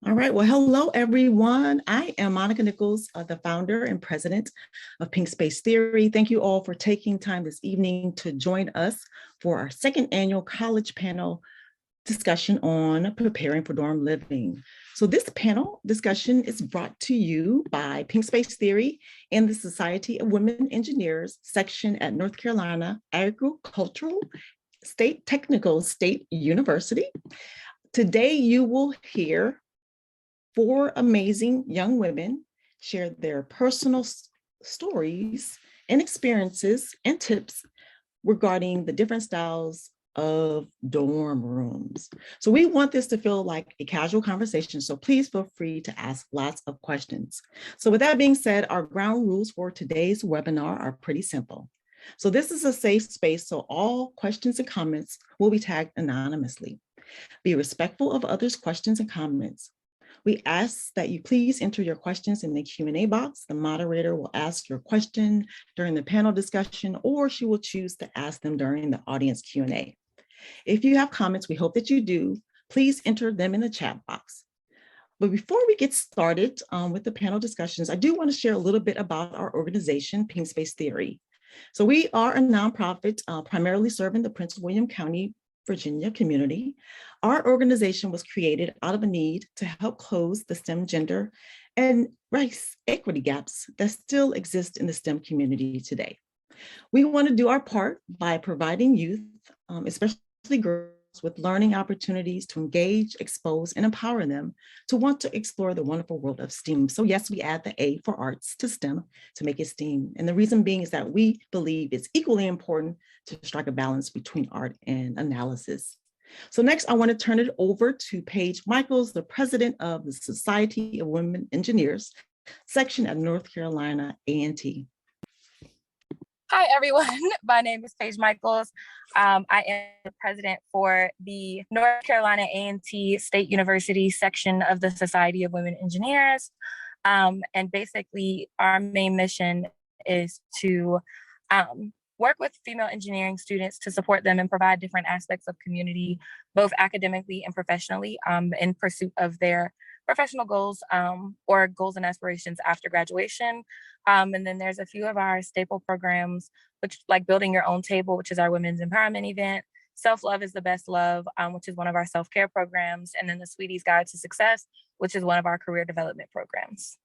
All right. Well, hello, everyone. I am Monica Nichols, the founder and president of Pink Space Theory. Thank you all for taking time this evening to join us for our second annual college panel discussion on preparing for dorm living. So this panel discussion is brought to you by Pink Space Theory and the Society of Women Engineers section at North Carolina Agricultural Technical State University. Today, you will hear four amazing young women share their personal stories and experiences and tips regarding the different styles of dorm rooms. So we want this to feel like a casual conversation, so please feel free to ask lots of questions. So with that being said, our ground rules for today's webinar are pretty simple. So this is a safe space, so all questions and comments will be tagged anonymously. Be respectful of others' questions and comments. We ask that you please enter your questions in the Q&A box. The moderator will ask your question during the panel discussion, or she will choose to ask them during the audience Q&A. If you have comments, we hope that you do, please enter them in the chat box. But before we get started with the panel discussions, I do want to share a little bit about our organization, Pink Space Theory. So we are a nonprofit primarily serving the Prince William County, Virginia community. Our organization was created out of a need to help close the STEM gender and race equity gaps that still exist in the STEM community today. We want to do our part by providing youth, especially girls, with learning opportunities to engage, expose, and empower them to want to explore the wonderful world of STEAM. So yes, we add the A for arts to STEM to make it STEAM. And the reason being is that we believe it's equally important to strike a balance between art and analysis. So next, I want to turn it over to Paige Michaels, the president of the Society of Women Engineers section at North Carolina A&T. Hi, everyone. My name is Paige Michaels. I am the president for the North Carolina A&T State University section of the Society of Women Engineers. And basically, our main mission is to work with female engineering students to support them and provide different aspects of community, both academically and professionally, in pursuit of their professional goals or goals and aspirations after graduation. And then there's a few of our staple programs, which like Building Your Own Table, which is our women's empowerment event, Self-Love is the Best Love, which is one of our self-care programs, and then the Sweetie's Guide to Success, which is one of our career development programs.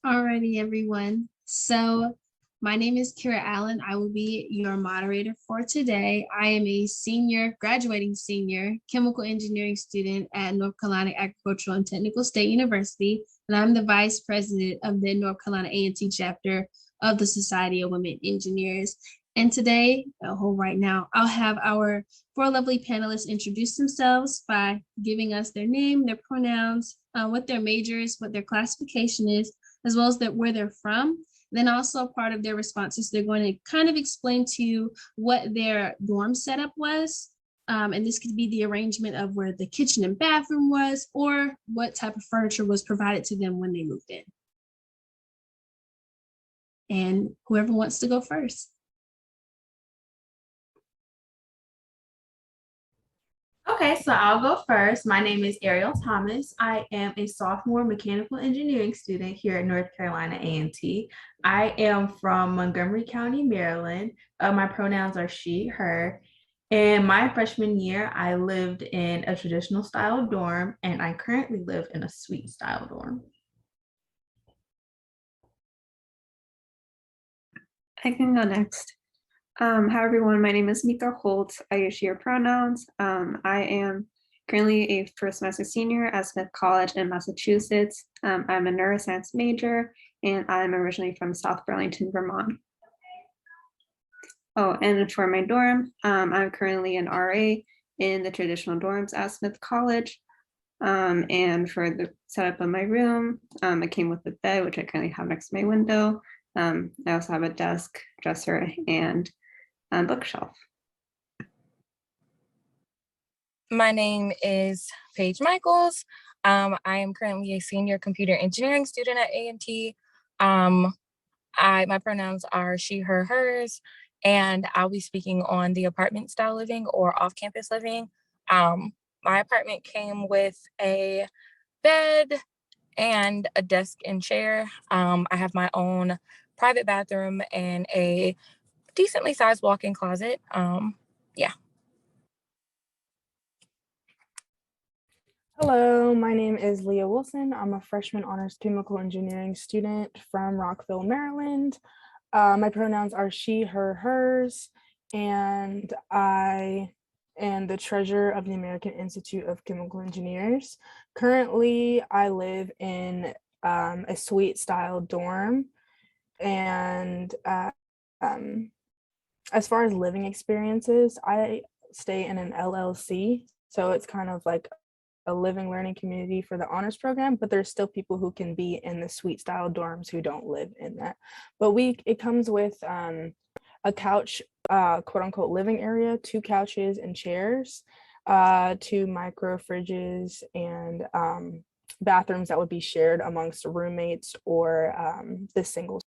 Alrighty, everyone. So my name is Kira Allen. I will be your moderator for today. I am a graduating senior chemical engineering student at North Carolina Agricultural and Technical State University, and I'm the vice president of the North Carolina A&T chapter of the Society of Women Engineers. And today, right now, I'll have our four lovely panelists introduce themselves by giving us their name, their pronouns, what their major is, what their classification is, as well as where they're from. Then also part of their responses, they're going to kind of explain to you what their dorm setup was. And this could be the arrangement of where the kitchen and bathroom was, or what type of furniture was provided to them when they moved in. And whoever wants to go first. Okay, so I'll go first. My name is Ariel Thomas. I am a sophomore mechanical engineering student here at North Carolina A&T. I am from Montgomery County, Maryland. My pronouns are she, her. In my freshman year, I lived in a traditional style dorm, and I currently live in a suite style dorm. I can go next. Hi everyone, my name is Mika Holt. I use she, her pronouns. I am currently a first semester senior at Smith College in Massachusetts. I'm a neuroscience major, and I'm originally from South Burlington, Vermont. Oh, and for my dorm, I'm currently an RA in the traditional dorms at Smith College. And for the setup of my room, it came with a bed, which I currently have next to my window. I also have a desk, dresser, and bookshelf. My name is Paige Michaels. I am currently a senior computer engineering student at A&T. My pronouns are she, her, hers, and I'll be speaking on the apartment style living or off-campus living. My apartment came with a bed and a desk and chair. I have my own private bathroom and a decently sized walk-in closet. Yeah. Hello, my name is Leah Wilson. I'm a freshman honors chemical engineering student from Rockville, Maryland. My pronouns are she, her, hers, and I am the treasurer of the American Institute of Chemical Engineers. Currently, I live in a suite style dorm, and as far as living experiences, I stay in an LLC, so it's kind of like a living learning community for the honors program, but there's still people who can be in the suite style dorms who don't live in that. But it comes with a couch, quote unquote, living area, 2 couches and chairs, 2 micro fridges, and bathrooms that would be shared amongst roommates or the singles.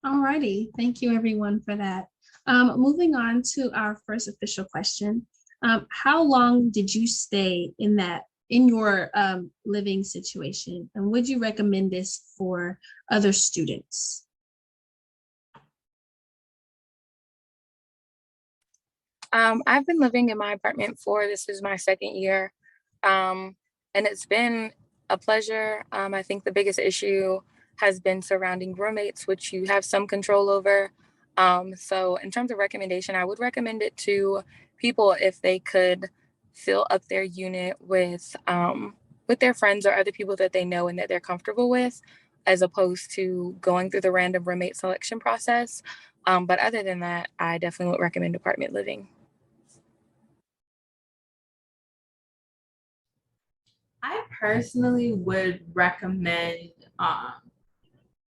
Alrighty, thank you everyone for that. Moving on to our first official question. How long did you stay in your living situation? And would you recommend this for other students? I've been living in my apartment this is my 2nd year. And it's been a pleasure. I think the biggest issue has been surrounding roommates, which you have some control over. So in terms of recommendation, I would recommend it to people if they could fill up their unit with their friends or other people that they know and that they're comfortable with, as opposed to going through the random roommate selection process. But other than that, I definitely would recommend apartment living. I personally would recommend,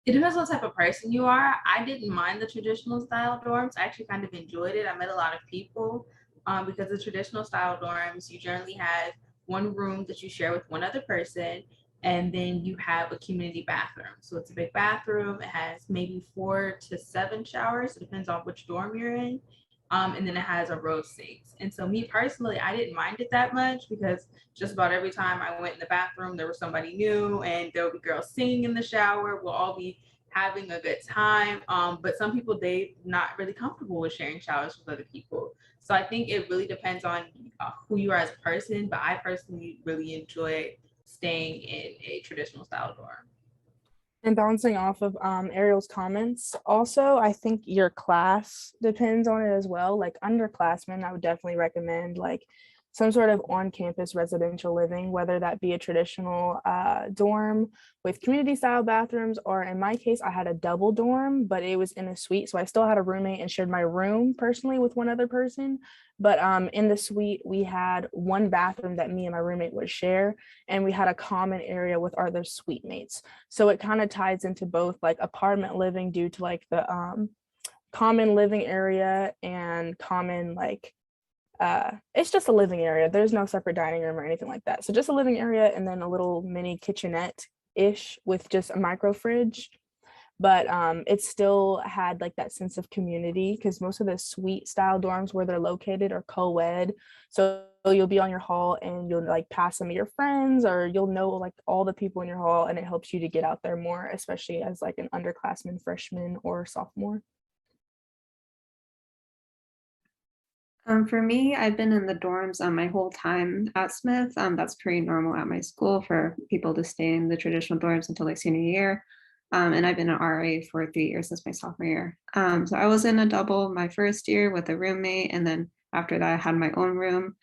it depends on what type of person you are. I didn't mind the traditional style dorms. I actually kind of enjoyed it. I met a lot of people because the traditional style dorms, you generally have one room that you share with one other person, and then you have a community bathroom. So it's a big bathroom. It has maybe 4 to 7 showers. It depends on which dorm you're in. And then it has a row of sinks. And so me personally, I didn't mind it that much because just about every time I went in the bathroom, there was somebody new, and there would be girls singing in the shower. We'll all be having a good time. But some people, they're not really comfortable with sharing showers with other people. So I think it really depends on who you are as a person. But I personally really enjoy staying in a traditional style dorm. And bouncing off of Ariel's comments, also, I think your class depends on it as well. Like underclassmen, I would definitely recommend like some sort of on-campus residential living, whether that be a traditional dorm with community style bathrooms, or in my case, I had a double dorm, but it was in a suite. So I still had a roommate and shared my room personally with one other person. But in the suite, we had one bathroom that me and my roommate would share, and we had a common area with our other suite mates. So it kind of ties into both like apartment living due to like the common living area and common like it's just a living area. There's no separate dining room or anything like that. So just a living area and then a little mini kitchenette-ish with just a micro fridge. But it still had like that sense of community because most of the suite style dorms where they're located are co-ed. So you'll be on your hall and you'll like pass some of your friends, or you'll know like all the people in your hall, and it helps you to get out there more, especially as like an underclassman, freshman, or sophomore. For me, I've been in the dorms my whole time at Smith. That's pretty normal at my school for people to stay in the traditional dorms until like senior year. And I've been an RA for 3 years since my sophomore year. So I was in a double my first year with a roommate, and then after that I had my own room.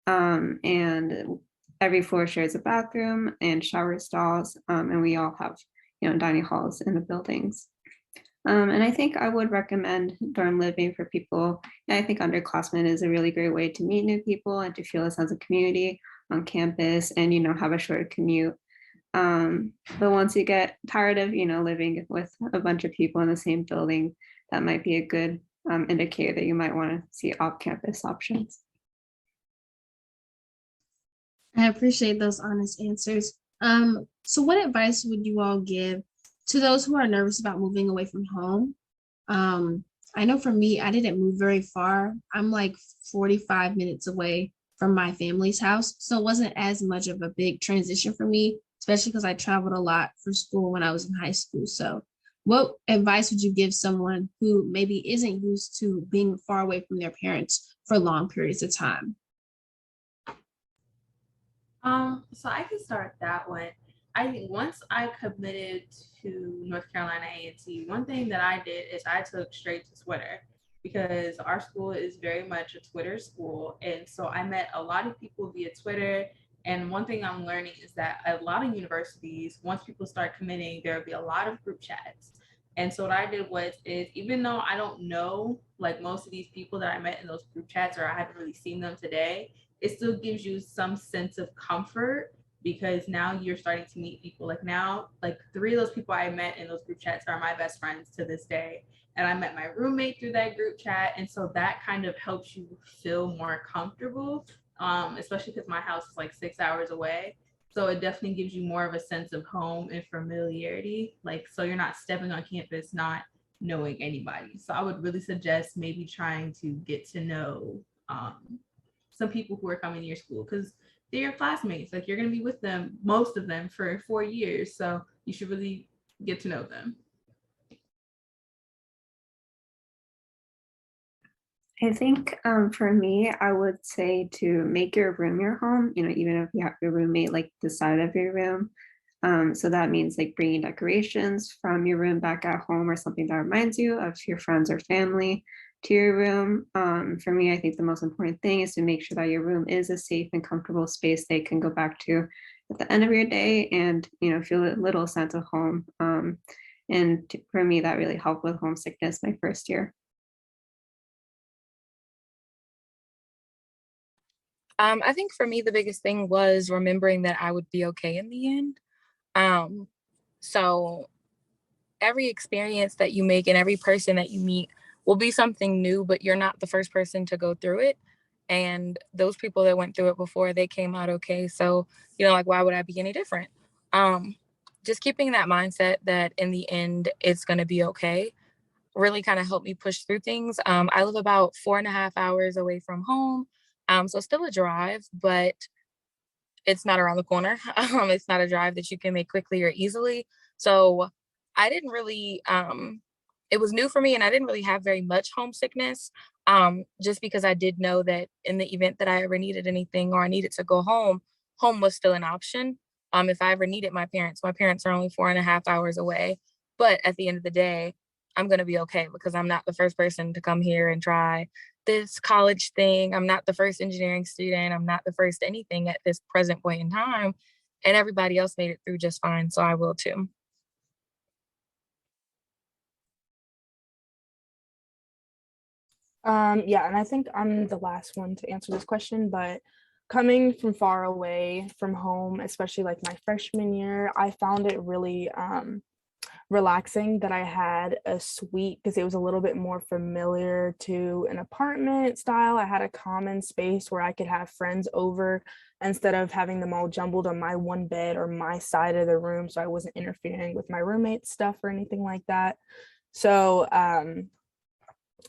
And every floor shares a bathroom and shower stalls, and we all have, dining halls in the buildings. And I think I would recommend dorm living for people. And I think underclassmen is a really great way to meet new people and to feel a sense of community on campus and, have a short commute. But once you get tired of, living with a bunch of people in the same building, that might be a good indicator that you might want to see off-campus options. I appreciate those honest answers. So what advice would you all give to those who are nervous about moving away from home? I know for me, I didn't move very far. I'm like 45 minutes away from my family's house. So it wasn't as much of a big transition for me, especially because I traveled a lot for school when I was in high school. So what advice would you give someone who maybe isn't used to being far away from their parents for long periods of time? So I can start that one. I think once I committed to North Carolina A&T, one thing that I did is I took straight to Twitter because our school is very much a Twitter school. And so I met a lot of people via Twitter. And one thing I'm learning is that a lot of universities, once people start committing, there'll be a lot of group chats. And so what I did was is even though I don't know like most of these people that I met in those group chats, or I haven't really seen them today, it still gives you some sense of comfort because now you're starting to meet people. Like now, like 3 of those people I met in those group chats are my best friends to this day. And I met my roommate through that group chat. And so that kind of helps you feel more comfortable, especially because my house is like 6 hours away. So it definitely gives you more of a sense of home and familiarity. Like, so you're not stepping on campus, not knowing anybody. So I would really suggest maybe trying to get to know some people who are coming to your school because they're your classmates. Like you're going to be with them, most of them, for 4 years. So you should really get to know them. I think for me, I would say to make your room your home, even if you have your roommate like the side of your room. So that means like bringing decorations from your room back at home or something that reminds you of your friends or family to your room. For me, I think the most important thing is to make sure that your room is a safe and comfortable space they can go back to at the end of your day and, feel a little sense of home. And for me, that really helped with homesickness my first year. I think for me, the biggest thing was remembering that I would be okay in the end. So every experience that you make and every person that you meet will be something new, but you're not the first person to go through it. And those people that went through it before, they came out okay. So, like, why would I be any different? Just keeping that mindset that in the end, it's going to be okay really kind of helped me push through things. I live about 4.5 hours away from home. So still a drive, but it's not around the corner. It's not a drive that you can make quickly or easily. So I didn't really, it was new for me and I didn't really have very much homesickness, just because I did know that in the event that I ever needed anything or I needed to go home, home was still an option. If I ever needed my parents are only 4.5 hours away. But at the end of the day, I'm going to be okay because I'm not the first person to come here and try this college thing. I'm not the first engineering student. I'm not the first anything at this present point in time. And everybody else made it through just fine. So I will too. Yeah, and I think I'm the last one to answer this question, but coming from far away from home, especially like my freshman year, I found it really relaxing that I had a suite because it was a little bit more familiar to an apartment style. I had a common space where I could have friends over instead of having them all jumbled on my one bed or my side of the room. So I wasn't interfering with my roommate's stuff or anything like that. So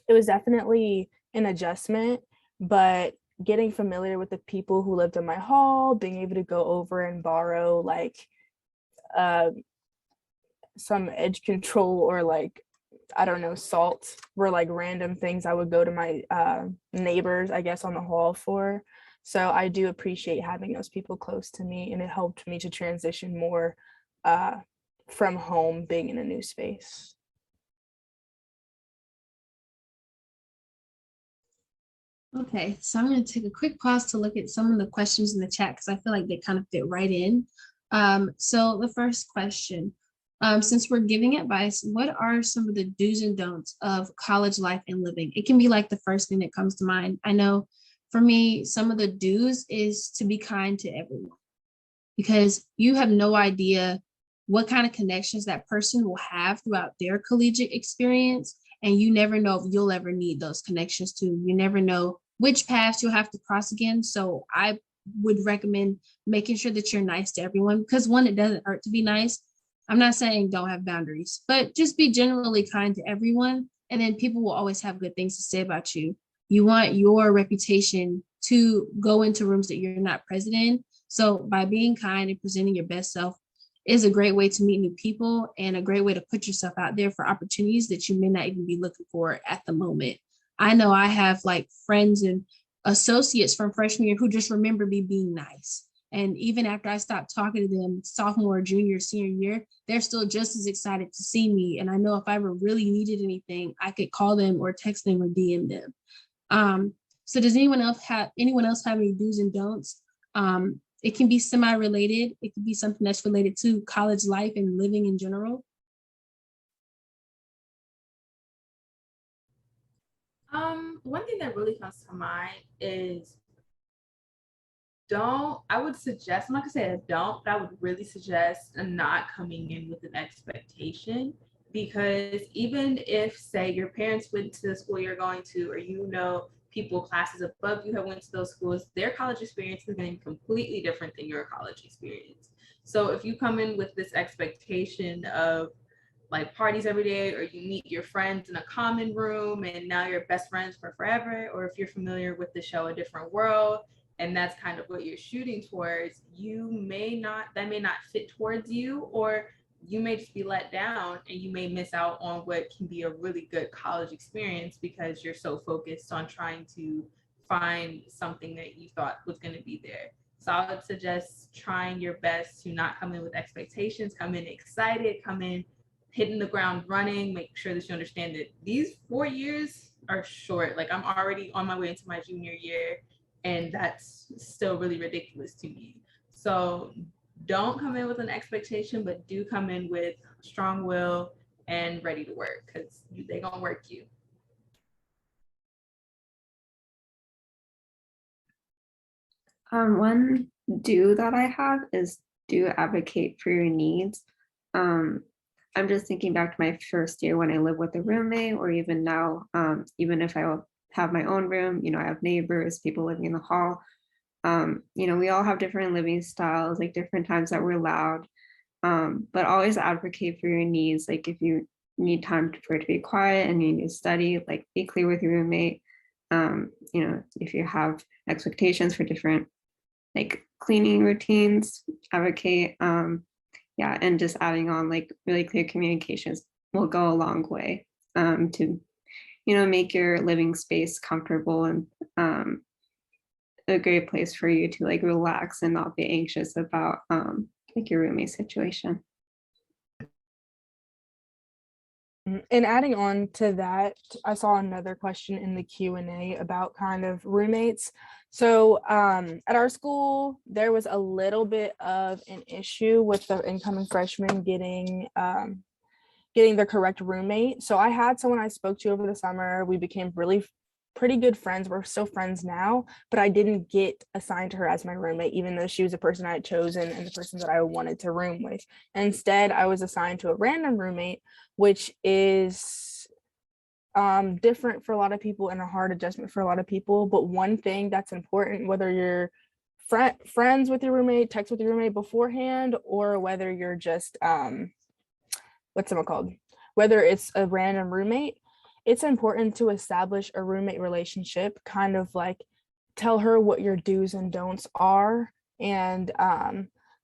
it was definitely an adjustment, but getting familiar with the people who lived in my hall, being able to go over and borrow like some edge control or like, I don't know, salt were like random things I would go to my neighbors, I guess, on the hall for. So I do appreciate having those people close to me, and it helped me to transition more from home, being in a new space. Okay, so I'm going to take a quick pause to look at some of the questions in the chat because I feel like they kind of fit right in. So the first question, since we're giving advice, what are some of the do's and don'ts of college life and living? It can be like the first thing that comes to mind. I know for me, some of the do's is to be kind to everyone because you have no idea what kind of connections that person will have throughout their collegiate experience. And you never know if you'll ever need those connections too. You never know which paths you'll have to cross again. So I would recommend making sure that you're nice to everyone, because one, it doesn't hurt to be nice. I'm not saying don't have boundaries, but just be generally kind to everyone. And then people will always have good things to say about you. You want your reputation to go into rooms that you're not present in. So by being kind and presenting your best self is a great way to meet new people and a great way to put yourself out there for opportunities that you may not even be looking for at the moment. I know I have like friends and associates from freshman year who just remember me being nice. And even after I stopped talking to them sophomore, junior, senior year, they're still just as excited to see me. And I know if I ever really needed anything, I could call them or text them or DM them. So does anyone else have any do's and don'ts? It can be semi-related. It could be something that's related to college life and living in general. One thing that really comes to mind is I would suggest, I'm not gonna say I don't, but I would really suggest not coming in with an expectation, because even if, say, your parents went to the school you're going to, or people classes above you have went to those schools, their college experience is going to be completely different than your college experience. So if you come in with this expectation of like parties every day, or you meet your friends in a common room and now you're best friends for forever, or if you're familiar with the show A Different World and that's kind of what you're shooting towards, that may not fit towards you, or you may just be let down and you may miss out on what can be a really good college experience because you're so focused on trying to find something that you thought was going to be there. So I would suggest trying your best to not come in with expectations, come in excited, come in hitting the ground running, make sure that you understand that these 4 years are short. Like, I'm already on my way into my junior year, and that's still really ridiculous to me. So don't come in with an expectation, but do come in with strong will and ready to work, because they're gonna work you. One do that I have is do advocate for your needs. I'm just thinking back to my first year when I lived with a roommate, or even now, even if I have my own room, I have neighbors, people living in the hall. We all have different living styles, like different times that we're loud, but always advocate for your needs. Like if you need time for it to be quiet and you need to study, like be clear with your roommate. If you have expectations for different like cleaning routines, advocate. And just adding on like really clear communications will go a long way to make your living space comfortable and a great place for you to like relax and not be anxious about like your roommate situation. And adding on to that, I saw another question in the Q&A about kind of roommates. So at our school, there was a little bit of an issue with the incoming freshmen getting the correct roommate. So I had someone I spoke to over the summer. We became pretty good friends. We're still friends now, but I didn't get assigned to her as my roommate, even though she was the person I had chosen and the person that I wanted to room with. Instead, I was assigned to a random roommate, which is different for a lot of people and a hard adjustment for a lot of people. But one thing that's important, whether you're friends with your roommate, text with your roommate beforehand, or whether you're just whether it's a random roommate, it's important to establish a roommate relationship, kind of like tell her what your do's and don'ts are. And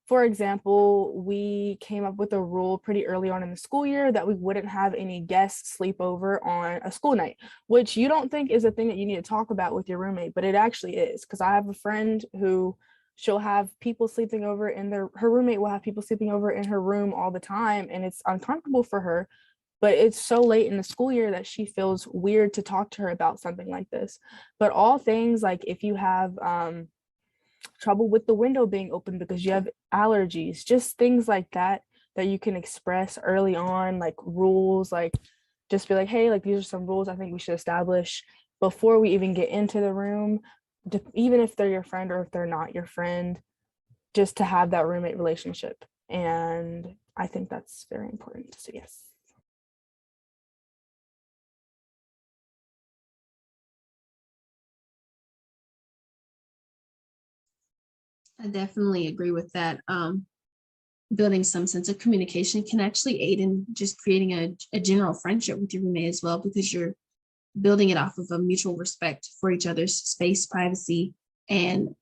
for example, we came up with a rule pretty early on in the school year that we wouldn't have any guests sleep over on a school night, which you don't think is a thing that you need to talk about with your roommate, but it actually is, because I have a friend who she'll have people sleeping over in her roommate will have people sleeping over in her room all the time, and it's uncomfortable for her. But it's so late in the school year that she feels weird to talk to her about something like this. But all things like if you have trouble with the window being open because you have allergies, just things like that you can express early on, like rules, like just be like, hey, like these are some rules I think we should establish before we even get into the room, even if they're your friend or if they're not your friend, just to have that roommate relationship. And I think that's very important. So yes. I definitely agree with that. Building some sense of communication can actually aid in just creating a general friendship with your roommate as well, because you're building it off of a mutual respect for each other's space, privacy, and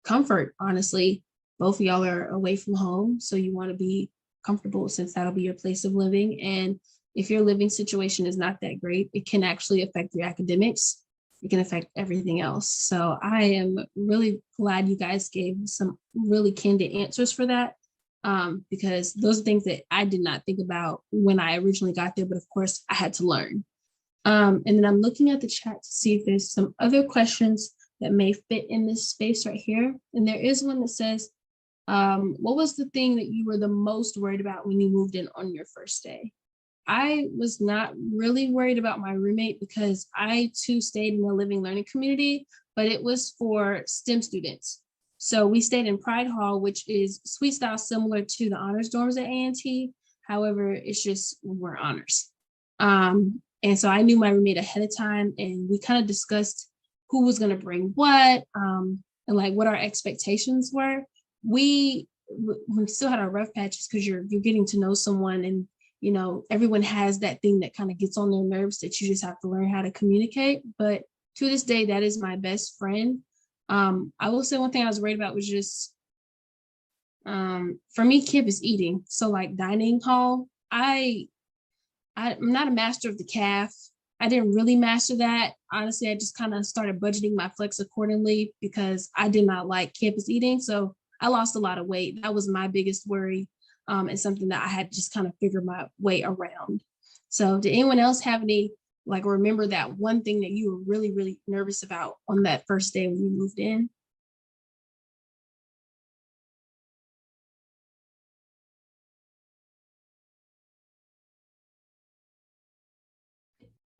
comfort. Honestly, both of y'all are away from home, so you want to be comfortable since that'll be your place of living. And if your living situation is not that great, it can actually affect your academics. It can affect everything else. So I am really glad you guys gave some really candid answers for that, because those are things that I did not think about when I originally got there, but of course I had to learn. And then I'm looking at the chat to see if there's some other questions that may fit in this space right here. And there is one that says, what was the thing that you were the most worried about when you moved in on your first day? I was not really worried about my roommate because I too stayed in the living learning community, but it was for STEM students. So we stayed in Pride Hall, which is suite style similar to the honors dorms at A&T. However, it's just we're honors. And so I knew my roommate ahead of time, and we kind of discussed who was going to bring what, and like what our expectations were. We still had our rough patches because you're getting to know someone, and you know, everyone has that thing that kind of gets on their nerves that you just have to learn how to communicate. But to this day, that is my best friend. I will say one thing I was worried about was just, for me, Kip is eating. So like dining hall, I'm not a master of the calf. I didn't really master that. Honestly, I just kind of started budgeting my flex accordingly because I did not like campus eating. So I lost a lot of weight. That was my biggest worry. And something that I had to just kind of figure my way around. So did anyone else have any, like, remember that one thing that you were really, really nervous about on that first day when you moved in?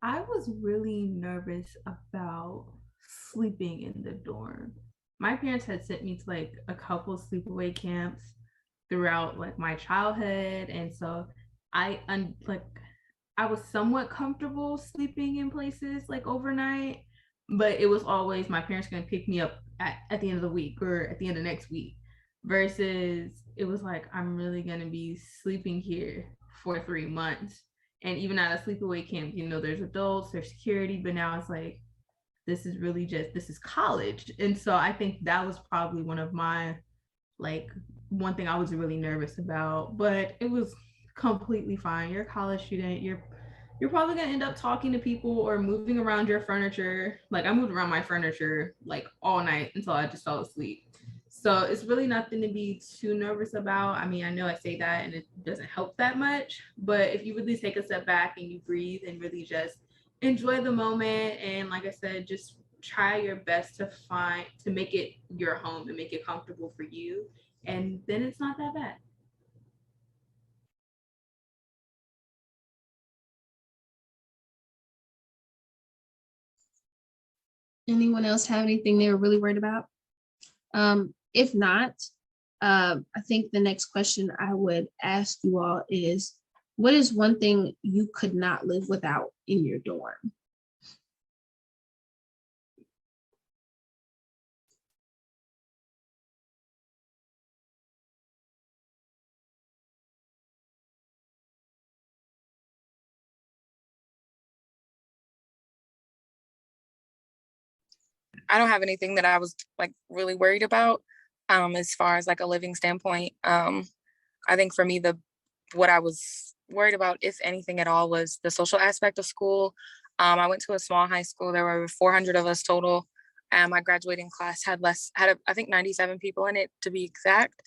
I was really nervous about sleeping in the dorm. My parents had sent me to like a couple sleepaway camps throughout like my childhood, and so I was somewhat comfortable sleeping in places like overnight, but it was always my parents going to pick me up at the end of the week or at the end of next week, versus it was like I'm really going to be sleeping here for 3 months. And even at a sleepaway camp, you know, there's adults, there's security, but now it's like, this is college. And so I think that was probably one of my, like, one thing I was really nervous about, but it was completely fine. You're a college student, you're probably gonna end up talking to people or moving around your furniture. Like I moved around my furniture like all night until I just fell asleep. So it's really nothing to be too nervous about. I mean, I know I say that and it doesn't help that much, but if you really take a step back and you breathe and really just enjoy the moment, and like I said, just try your best to make it your home and make it comfortable for you, and then it's not that bad. Anyone else have anything they were really worried about? If not, I think the next question I would ask you all is, what is one thing you could not live without in your dorm? I don't have anything that I was like really worried about as far as like a living standpoint. I think for me, what I was worried about, if anything at all, was the social aspect of school. I went to a small high school. There were 400 of us total. And my graduating class had I think 97 people in it to be exact.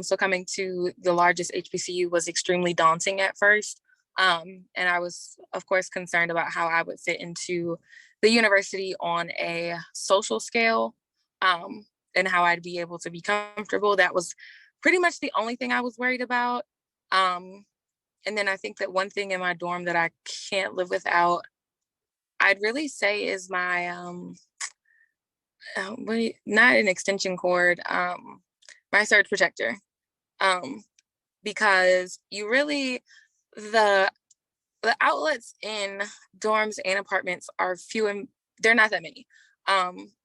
So coming to the largest HBCU was extremely daunting at first. And I was, of course, concerned about how I would fit into the university on a social scale, and how I'd be able to be comfortable. That was pretty much the only thing I was worried about. And then I think that one thing in my dorm that I can't live without, I'd really say, is my, not an extension cord, my surge protector. Because you really, the outlets in dorms and apartments are few, and they're not that many.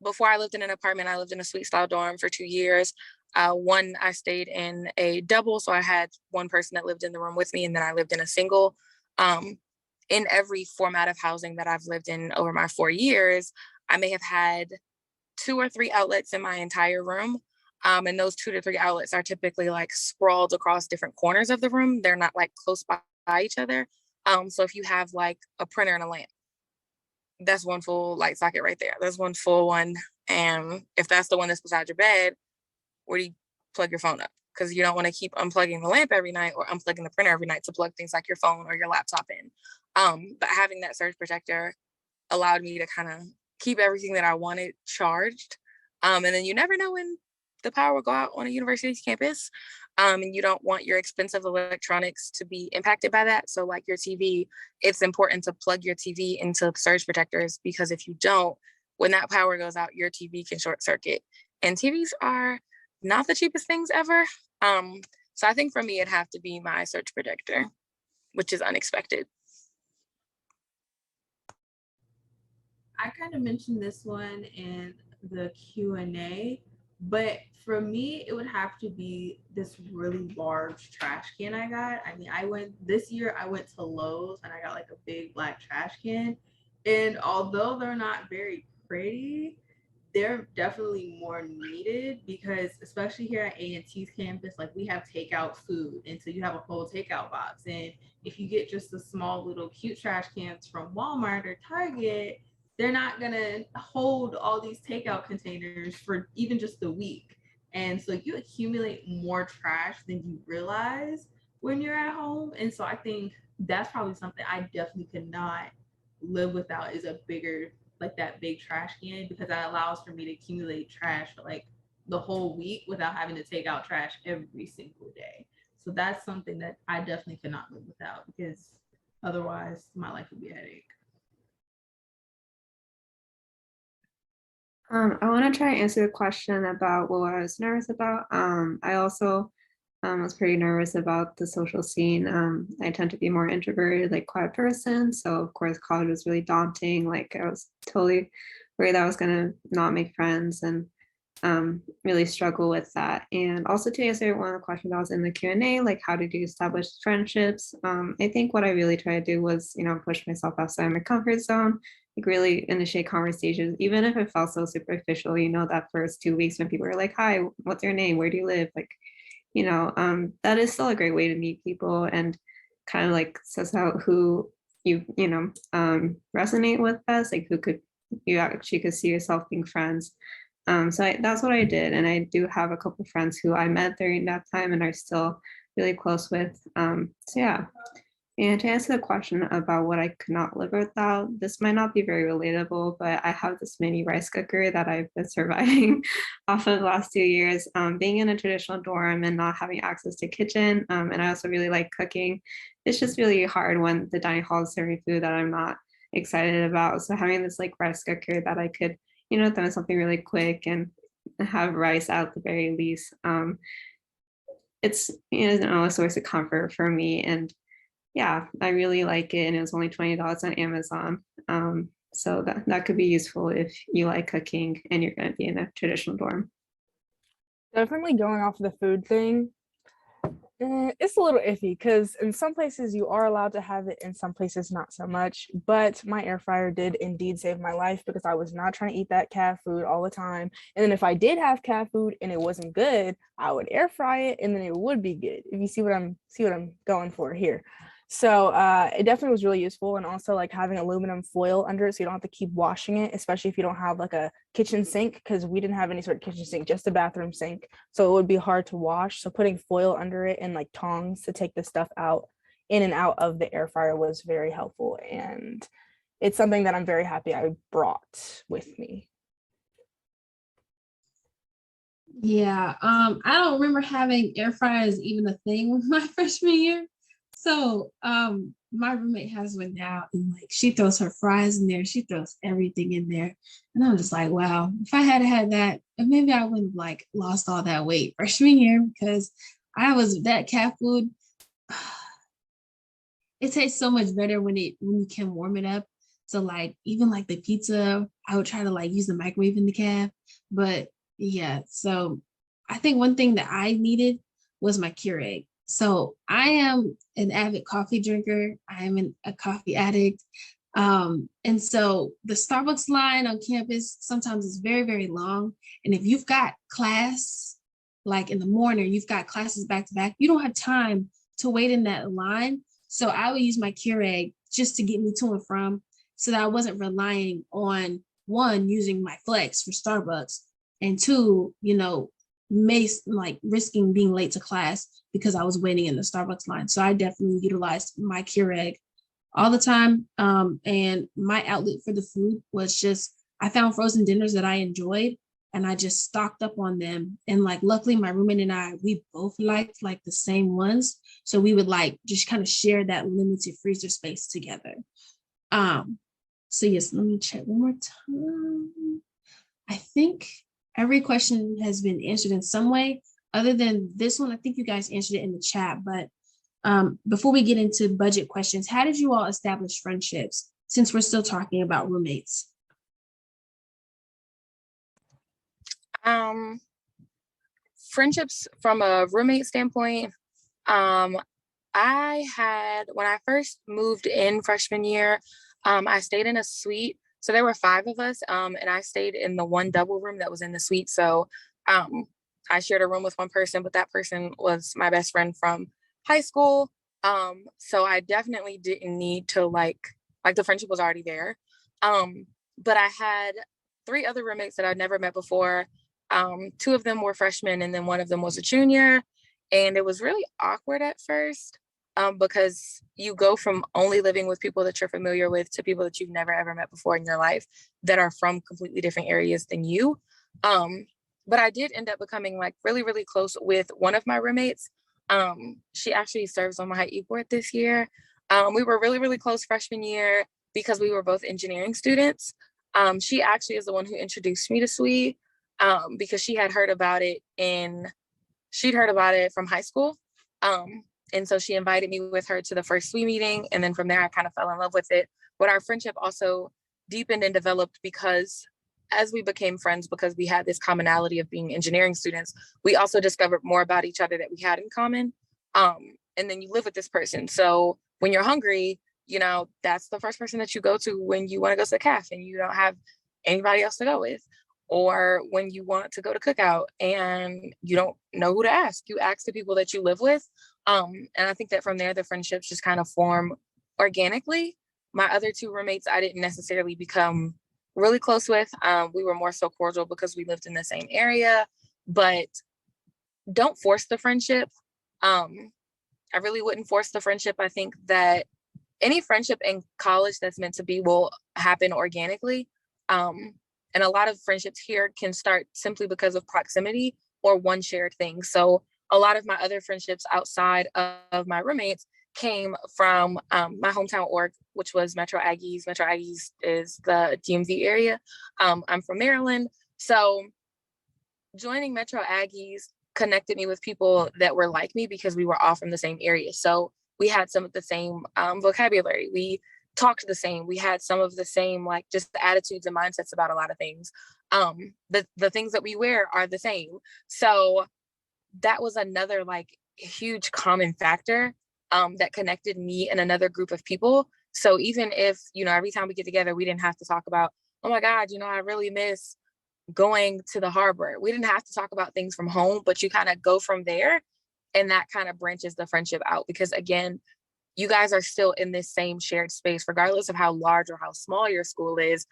Before I lived in an apartment, I lived in a suite style dorm for 2 years. One, I stayed in a double, so I had one person that lived in the room with me, and then I lived in a single. In every format of housing that I've lived in over my 4 years, I may have had 2 or 3 outlets in my entire room. And those 2 to 3 outlets are typically like sprawled across different corners of the room. They're not like close by each other. So if you have like a printer and a lamp, that's one full light socket right there. That's one full one. And if that's the one that's beside your bed, where do you plug your phone up? Because you don't want to keep unplugging the lamp every night or unplugging the printer every night to plug things like your phone or your laptop in. But having that surge protector allowed me to kind of keep everything that I wanted charged. And then you never know when the power will go out on a university's campus. And you don't want your expensive electronics to be impacted by that. So like your TV, it's important to plug your TV into surge protectors, because if you don't, when that power goes out, your TV can short circuit. And TVs are not the cheapest things ever. So I think for me, it'd have to be my surge protector, which is unexpected. I kind of mentioned this one in the Q&A, but for me, it would have to be this really large trash can I got. I mean, this year I went to Lowe's and I got like a big black trash can. And although they're not very pretty, they're definitely more needed, because especially here at A&T's campus, like we have takeout food. And so you have a whole takeout box. And if you get just the small little cute trash cans from Walmart or Target, they're not gonna hold all these takeout containers for even just a week. And so you accumulate more trash than you realize when you're at home. And so I think that's probably something I definitely could not live without, is a bigger, like that big trash can, because that allows for me to accumulate trash for like the whole week without having to take out trash every single day. So that's something that I definitely could not live without, because otherwise my life would be a headache. I want to try to answer the question about what I was nervous about. I also was pretty nervous about the social scene. I tend to be more introverted, like quiet person. So of course, college was really daunting. Like I was totally worried that I was gonna not make friends and really struggle with that. And also to answer one of the questions that was in the Q&A, like how did you establish friendships? I think what I really tried to do was, push myself outside my comfort zone, like really initiate conversations, even if it felt so superficial, that first 2 weeks when people were like, hi, what's your name? Where do you live? Like, that is still a great way to meet people and kind of like suss out who you resonate with best, like you actually could see yourself being friends. So that's what I did. And I do have a couple of friends who I met during that time and are still really close with. So yeah. And to answer the question about what I could not live without, this might not be very relatable, but I have this mini rice cooker that I've been surviving off of the last 2 years. Being in a traditional dorm and not having access to kitchen, and I also really like cooking. It's just really hard when the dining hall is serving food that I'm not excited about. So having this like rice cooker that I could, throw in something really quick and have rice at the very least, it's a source of comfort for me. And yeah, I really like it, and it was only $20 on Amazon. So that could be useful if you like cooking and you're going to be in a traditional dorm. Definitely going off the food thing, it's a little iffy because in some places you are allowed to have it, in some places not so much. But my air fryer did indeed save my life, because I was not trying to eat that cat food all the time. And then if I did have cat food and it wasn't good, I would air fry it and then it would be good. If you see what I'm going for here. So it definitely was really useful. And also like having aluminum foil under it so you don't have to keep washing it, especially if you don't have like a kitchen sink, because we didn't have any sort of kitchen sink, just a bathroom sink. So it would be hard to wash. So putting foil under it and like tongs to take the stuff out in and out of the air fryer was very helpful. And it's something that I'm very happy I brought with me. Yeah, I don't remember having air fryers even a thing my freshman year. So my roommate has one now, and like she throws her fries in there, she throws everything in there. And I'm just like, wow, if I had had that, maybe I wouldn't have like lost all that weight freshman year, because that cat food, it tastes so much better when you can warm it up. So like even like the pizza, I would try to like use the microwave in the cab. But yeah, so I think one thing that I needed was my Keurig. So I am an avid coffee drinker. I am a coffee addict. And so the Starbucks line on campus sometimes is very, very long. And if you've got class, like in the morning, you've got classes back to back, you don't have time to wait in that line. So I would use my Keurig just to get me to and from, so that I wasn't relying on, one, using my flex for Starbucks, and two, like risking being late to class because I was waiting in the Starbucks line. So I definitely utilized my Keurig all the time. And my outlet for the food was just, I found frozen dinners that I enjoyed and I just stocked up on them. And like, luckily my roommate and I, we both liked like the same ones. So we would like just kind of share that limited freezer space together. So yes, let me check one more time. I think every question has been answered in some way. Other than this one, I think you guys answered it in the chat, but before we get into budget questions, how did you all establish friendships, since we're still talking about roommates? Friendships from a roommate standpoint, when I first moved in freshman year, I stayed in a suite. So there were 5 of us, and I stayed in the one double room that was in the suite. So I shared a room with one person, but that person was my best friend from high school. So I definitely didn't need to like the friendship was already there. But I had 3 other roommates that I'd never met before. 2 of them were freshmen and then one of them was a junior. And it was really awkward at first, because you go from only living with people that you're familiar with to people that you've never ever met before in your life that are from completely different areas than you. But I did end up becoming like really, really close with one of my roommates. She actually serves on my High E board this year. We were really, really close freshman year because we were both engineering students. She actually is the one who introduced me to SWE, because she'd heard about it from high school. And so she invited me with her to the first SWE meeting. And then from there, I kind of fell in love with it. But our friendship also deepened and developed because as we became friends, because we had this commonality of being engineering students, we also discovered more about each other that we had in common. And then you live with this person. So when you're hungry, that's the first person that you go to when you want to go to the cafe and you don't have anybody else to go with. Or when you want to go to cookout and you don't know who to ask, you ask the people that you live with. And I think that from there, the friendships just kind of form organically. My other 2 roommates, I didn't necessarily become really close with. We were more so cordial because we lived in the same area, but don't force the friendship. I really wouldn't force the friendship. I think that any friendship in college that's meant to be will happen organically. And a lot of friendships here can start simply because of proximity or one shared thing. So a lot of my other friendships outside of my roommates came from my hometown org, which was Metro Aggies. Metro Aggies is the DMV area. I'm from Maryland. So joining Metro Aggies connected me with people that were like me because we were all from the same area. So we had some of the same vocabulary. We talked the same. We had some of the same, like just the attitudes and mindsets about a lot of things. The things that we wear are the same. So that was another like huge common factor that connected me and another group of people. So even if, every time we get together, we didn't have to talk about, oh my God, I really miss going to the harbor. We didn't have to talk about things from home, but you kind of go from there. And that kind of branches the friendship out because again, you guys are still in this same shared space, regardless of how large or how small your school is.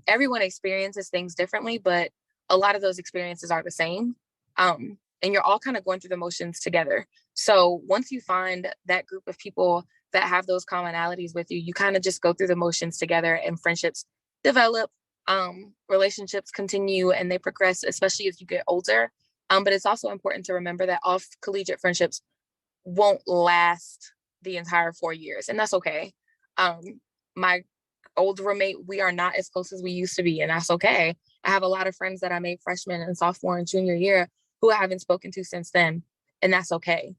Everyone experiences things differently, but a lot of those experiences are the same. And you're all kind of going through the motions together. So once you find that group of people that have those commonalities with you, you kind of just go through the motions together and friendships develop, relationships continue and they progress, especially as you get older. But it's also important to remember that all collegiate friendships won't last the entire 4 years, and that's okay. My old roommate, we are not as close as we used to be, and that's okay. I have a lot of friends that I made freshman and sophomore and junior year who I haven't spoken to since then, and that's okay.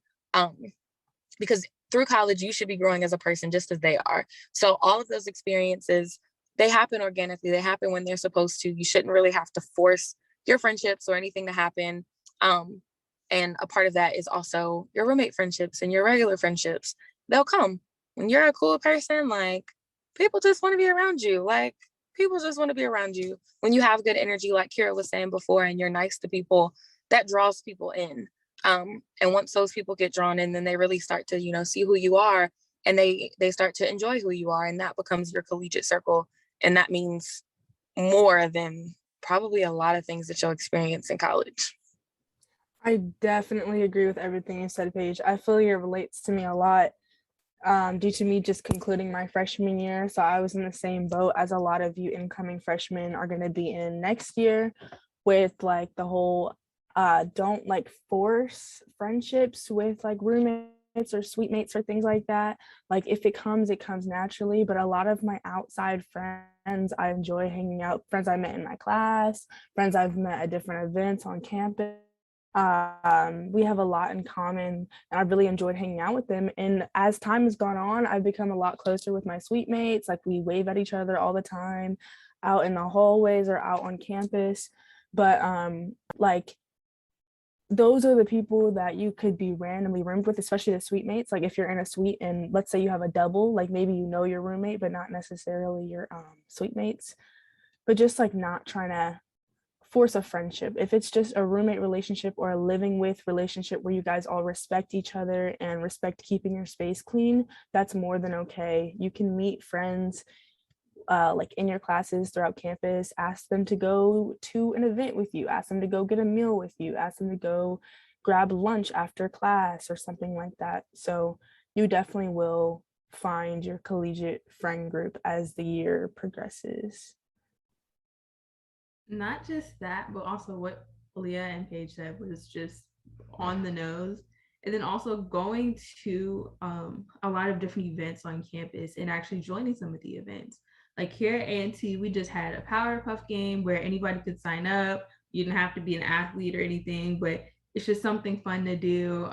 Because through college, you should be growing as a person just as they are. So all of those experiences they happen organically. They happen when they're supposed to. You shouldn't really have to force your friendships or anything to happen. And a part of that is also your roommate friendships and your regular friendships. They'll come. When you're a cool person, like, people just want to be around you. Like, people just want to be around you. When you have good energy, like Kira was saying before, and you're nice to people, that draws people in. And once those people get drawn in, then they really start to, see who you are, and they start to enjoy who you are, and that becomes your collegiate circle. And that means more than probably a lot of things that you'll experience in college. I definitely agree with everything you said, Paige. I feel it relates to me a lot due to me just concluding my freshman year. So I was in the same boat as a lot of you incoming freshmen are going to be in next year, with like the whole don't like force friendships with like roommates or suite mates or things like that. Like, if it comes naturally. But a lot of my outside friends I enjoy hanging out, friends I met in my class, friends I've met at different events on campus. We have a lot in common, and I've really enjoyed hanging out with them. And as time has gone on, I've become a lot closer with my suite mates. Like, we wave at each other all the time out in the hallways or out on campus. But like, those are the people that you could be randomly roomed with, especially the suite mates. Like, if you're in a suite and let's say you have a double, like maybe your roommate, but not necessarily your suite mates. But just like not trying to force a friendship. If it's just a roommate relationship or a living with relationship where you guys all respect each other and respect keeping your space clean, that's more than okay. You can meet friends like in your classes throughout campus, ask them to go to an event with you, ask them to go get a meal with you, ask them to go grab lunch after class or something like that. So you definitely will find your collegiate friend group as the year progresses. Not just that, but also what Leah and Paige said was just on the nose. And then also going to a lot of different events on campus and actually joining some of the events. Like here at A&T, we just had a Power Puff game where anybody could sign up. You didn't have to be an athlete or anything, but it's just something fun to do.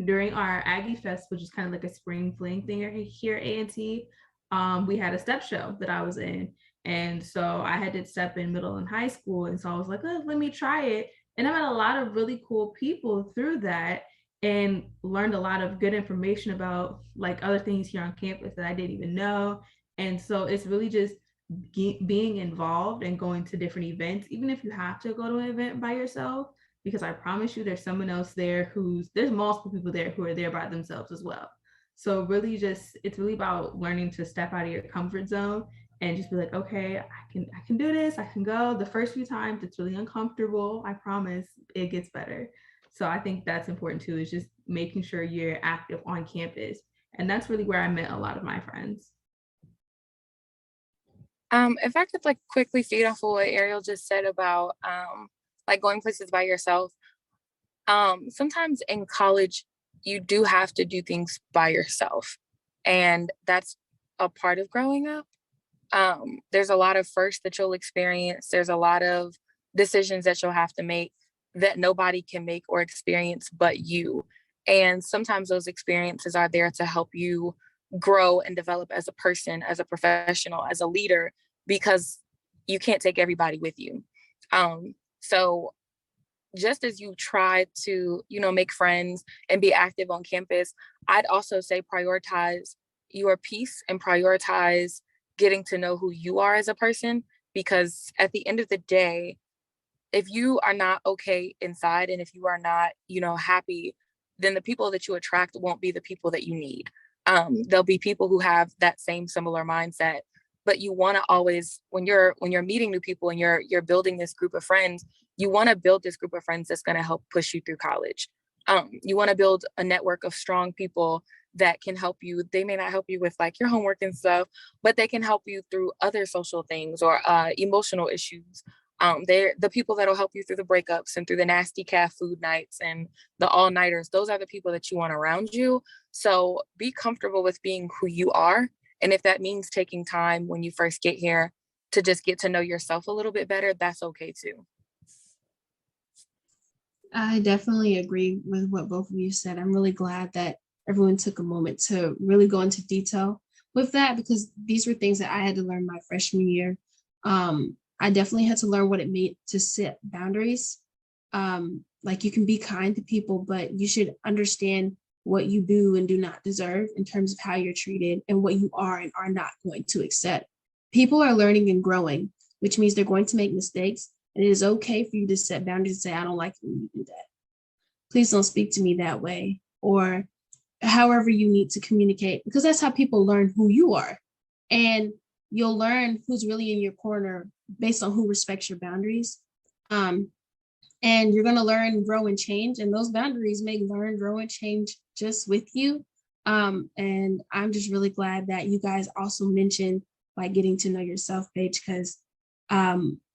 During our Aggie Fest, which is kind of like a spring fling thing here at A&T, we had a step show that I was in. And so I had to step in middle and high school. And so I was like, oh, let me try it. And I met a lot of really cool people through that and learned a lot of good information about like other things here on campus that I didn't even know. And so it's really just being involved and going to different events, even if you have to go to an event by yourself, because I promise you there's someone else there there's multiple people there who are there by themselves as well. So really it's really about learning to step out of your comfort zone and just be like, okay, I can do this. I can go. The first few times it's really uncomfortable. I promise it gets better. So I think that's important too, is just making sure you're active on campus. And that's really where I met a lot of my friends. If I could like quickly feed off of what Ariel just said about like going places by yourself. Sometimes in college, you do have to do things by yourself. And that's a part of growing up. There's a lot of firsts that you'll experience. There's a lot of decisions that you'll have to make that nobody can make or experience but you. And sometimes those experiences are there to help you grow and develop as a person, as a professional, as a leader, because you can't take everybody with you. So just as you try to, make friends and be active on campus, I'd also say prioritize your peace and prioritize getting to know who you are as a person, because at the end of the day, if you are not okay inside and if you are not, happy, then the people that you attract won't be the people that you need. There'll be people who have that same similar mindset, but you want to always, when you're meeting new people and you're building this group of friends, you want to build this group of friends that's going to help push you through college. You want to build a network of strong people that can help you. They may not help you with like your homework and stuff, but they can help you through other social things or emotional issues. They're the people that'll help you through the breakups and through the nasty calf food nights and the all-nighters. Those are the people that you want around you. So be comfortable with being who you are. And if that means taking time when you first get here to just get to know yourself a little bit better, that's okay too. I definitely agree with what both of you said. I'm really glad that everyone took a moment to really go into detail with that, because these were things that I had to learn my freshman year. I definitely had to learn what it meant to set boundaries. Like you can be kind to people, but you should understand what you do and do not deserve in terms of how you're treated and what you are and are not going to accept. People are learning and growing, which means they're going to make mistakes. And it is okay for you to set boundaries and say, I don't like it when you do that. Please don't speak to me that way. Or however you need to communicate, because that's how people learn who you are. And you'll learn who's really in your corner based on who respects your boundaries. And you're going to learn, grow, and change. And those boundaries may learn, grow, and change just with you. And I'm just really glad that you guys also mentioned like getting to know yourself, Paige, because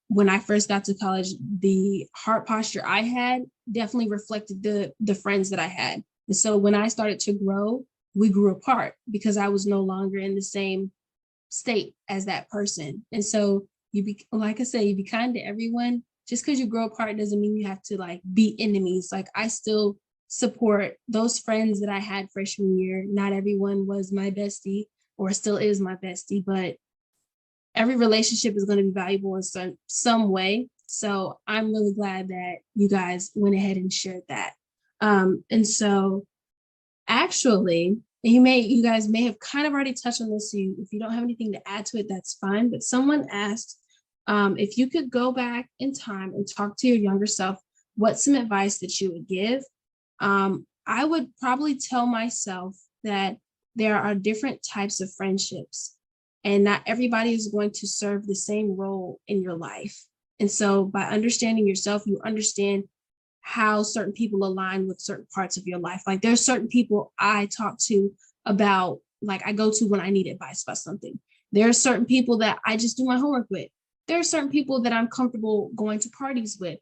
when I first got to college, the heart posture I had definitely reflected the friends that I had. And so when I started to grow, we grew apart because I was no longer in the same state as that person. And so like I said, you be kind to everyone. Just because you grow apart doesn't mean you have to like be enemies. Like I still support those friends that I had freshman year. Not everyone was my bestie or still is my bestie, but every relationship is going to be valuable in some way. So I'm really glad that you guys went ahead and shared that. And so actually, you guys may have kind of already touched on this. So if you don't have anything to add to it, that's fine. But someone asked, if you could go back in time and talk to your younger self, what's some advice that you would give? I would probably tell myself that there are different types of friendships and not everybody is going to serve the same role in your life. And so by understanding yourself, you understand how certain people align with certain parts of your life. Like there's certain people I talk to about, like I go to when I need advice about something. There are certain people that I just do my homework with. There are certain people that I'm comfortable going to parties with.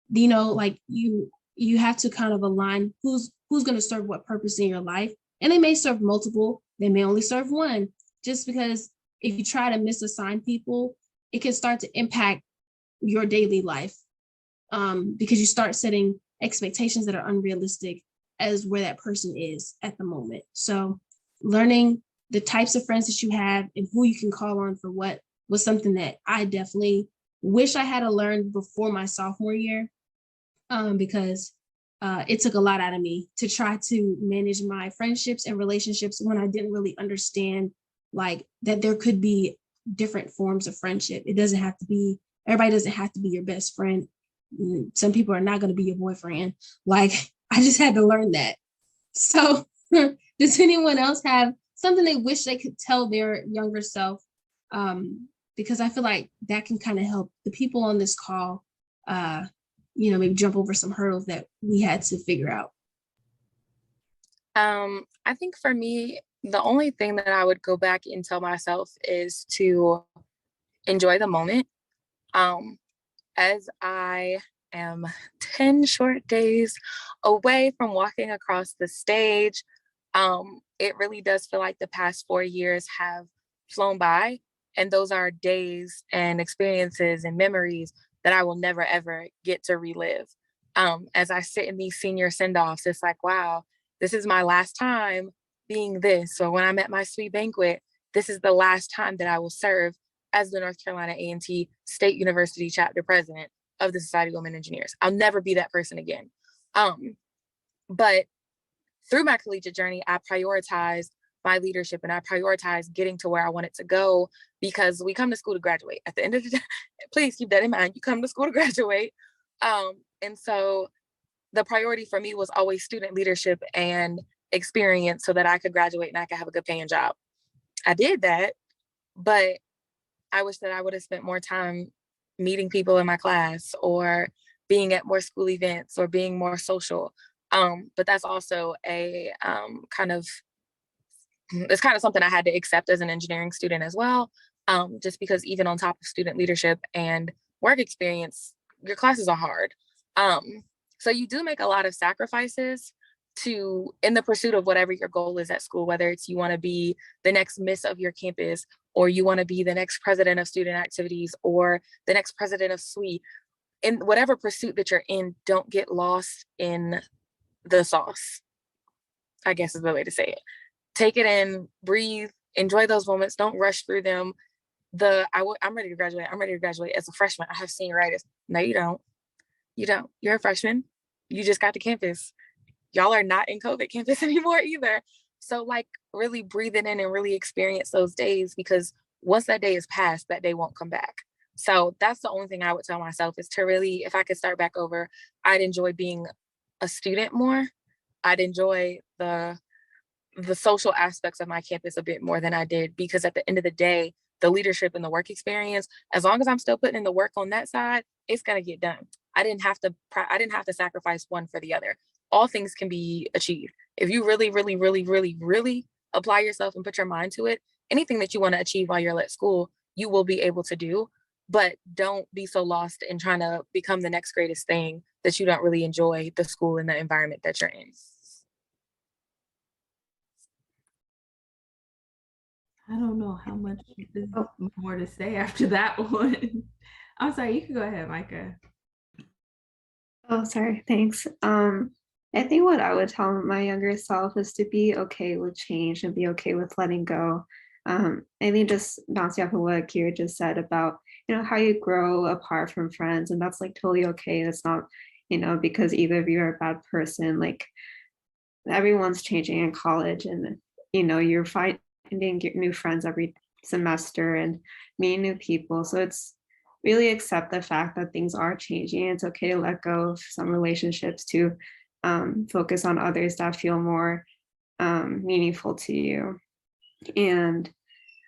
You know, like you have to kind of align who's going to serve what purpose in your life. And they may serve multiple, they may only serve one, just because if you try to misassign people, it can start to impact your daily life. Because you start setting expectations that are unrealistic as where that person is at the moment. So learning the types of friends that you have and who you can call on for what was something that I definitely wish I had learned before my sophomore year, because it took a lot out of me to try to manage my friendships and relationships when I didn't really understand like that there could be different forms of friendship. It doesn't have to be, everybody doesn't have to be your best friend. Some people are not going to be your boyfriend. Like I just had to learn that. So does anyone else have something they wish they could tell their younger self? Because I feel like that can kind of help the people on this call, maybe jump over some hurdles that we had to figure out. I think for me, the only thing that I would go back and tell myself is to enjoy the moment. As I am 10 short days away from walking across the stage, it really does feel like the past 4 years have flown by. And those are days and experiences and memories that I will never, ever get to relive. As I sit in these senior send-offs, it's like, wow, this is my last time being this. Or when I'm at my SWE banquet, this is the last time that I will serve as the North Carolina A&T State University chapter president of the Society of Women Engineers. I'll never be that person again. But through my collegiate journey, I prioritized my leadership and I prioritized getting to where I wanted to go, because we come to school to graduate. At the end of the day, please keep that in mind. You come to school to graduate. And so the priority for me was always student leadership and experience so that I could graduate and I could have a good paying job. I did that, but I wish that I would have spent more time meeting people in my class or being at more school events or being more social. But that's also a it's kind of something I had to accept as an engineering student as well. Just because even on top of student leadership and work experience, your classes are hard. So you do make a lot of sacrifices in the pursuit of whatever your goal is at school, whether it's you want to be the next miss of your campus, or you want to be the next president of student activities, or the next president of SWE. In whatever pursuit that you're in, don't get lost in the sauce, I guess is the way to say it. Take it in, breathe, enjoy those moments. Don't rush through them. I'm ready to graduate. I'm ready to graduate as a freshman. I have senioritis. No, you don't. You don't. You're a freshman. You just got to campus. Y'all are not in COVID campus anymore either. So like really breathe it in and really experience those days, because once that day is past, that day won't come back. So that's the only thing I would tell myself, is to really, if I could start back over, I'd enjoy being a student more. I'd enjoy the social aspects of my campus a bit more than I did, because at the end of the day, the leadership and the work experience, as long as I'm still putting in the work on that side, it's going to get done. I didn't have to sacrifice one for the other. All things can be achieved. If you really, really, really, really, really apply yourself and put your mind to it, anything that you want to achieve while you're at school, you will be able to do. But don't be so lost in trying to become the next greatest thing that you don't really enjoy the school and the environment that you're in. I don't know how much is more to say after that one. I'm sorry, you can go ahead, Micah. Oh, sorry. Thanks. I think what I would tell my younger self is to be okay with change and be okay with letting go. I think just bouncing off of what Kira just said about, how you grow apart from friends, and that's like totally okay. It's not, because either of you are a bad person. Like everyone's changing in college, and you're finding new friends every semester and meeting new people. So it's really accept the fact that things are changing. It's okay to let go of some relationships to focus on others that feel more meaningful to you. And